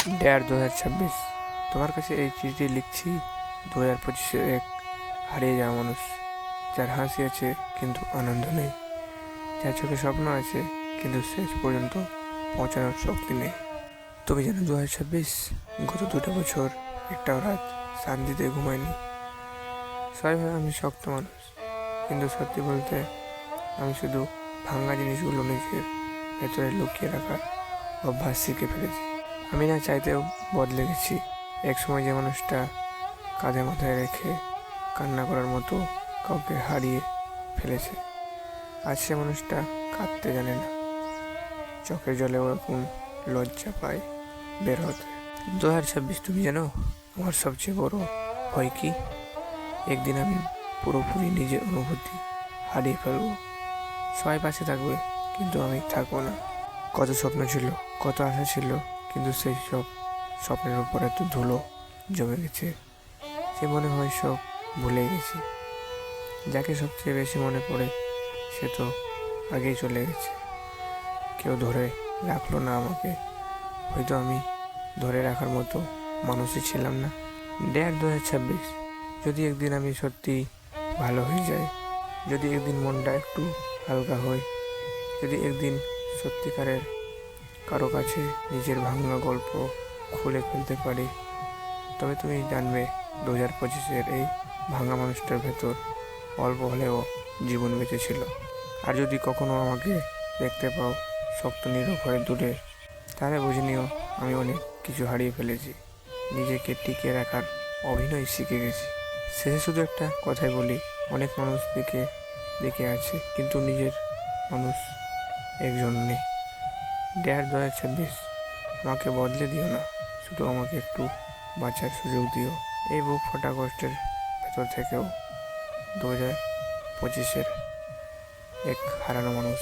Dare 2026। তোমার কাছে এই চিঠিটি লিখছি 2025-এর এক হারিয়ে যাওয়া মানুষ, যার হাসি আছে কিন্তু আনন্দ নেই, যার চোখে স্বপ্ন আছে কিন্তু শেষ পর্যন্ত পৌঁছানোর শক্তি নেই। তুমি জানো 2026 গত 2টা বছর একটাও রাত শান্তিতে ঘুমায়নি। সবাই ভাবে আমি শক্ত মানুষ, কিন্তু সত্যি বলতে আমি শুধু ভাঙা জিনিসগুলো নিজের ভেতরে লুকিয়ে রাখার অভ্যাস শিখে ফেলেছি। আমি না চাইতেও বদলে গেছি। একসময় যে মানুষটা কাঁধে মাথায় রেখে কান্না করার মতো কাউকে হারিয়ে ফেলেছে, আজ সে মানুষটা কাঁদতে জানে না, চোখের জলে ওরকম লজ্জা পায় বের হতে। 2026, তুমি জানো আমার সবচেয়ে বড় ভয় কি? একদিন আমি পুরোপুরি নিজের অনুভূতি হারিয়ে ফেলবো। সবাই পাশে থাকবে কিন্তু আমি থাকবো না। কত স্বপ্ন ছিল, কত আশা ছিল, কিন্তু সেই সব স্বপ্নের উপর এত ধুলো জমে গেছে সে মনে হয় সব ভুলে গেছি। যাকে সবচেয়ে বেশি মনে পড়ে সে তো আগেই চলে গেছে। কেউ ধরে রাখলো না আমাকে, হয়তো আমি ধরে রাখার মতো মানুষই ছিলাম না। ডেয়ার 2026, যদি একদিন আমি সত্যি ভালো হয়ে যাই, যদি একদিন মনটা একটু হালকা হয়, যদি একদিন সত্যিকারের কারো কাছে নিজের ভাঙা গল্প খুলে ফেলতে পারি, তবে তুমি জানবে 2025-এর এই ভাঙা মানুষটার ভেতর অল্প হলেও জীবন বেঁচে ছিল। আর যদি কখনো আমাকে দেখতে পাও শক্ত নীরব হয়ে দূরে, তাহলে বুঝে নিও আমি অনেক কিছু হারিয়ে ফেলেছি, নিজেকে টিকিয়ে রাখার অভিনয় শিখে গেছি। শেষে শুধু একটা কথাই বলি, অনেক মানুষ দেখে আছে কিন্তু নিজের মানুষ একজন নেই। ডেয়ার 2026, আমাকে বদলে দিও না, শুধু আমাকে একটু বাঁচার সুযোগ দিও এই বুক ফাটা কষ্টের ভেতর থেকেও। 2025-এর এক হারানো মানুষ।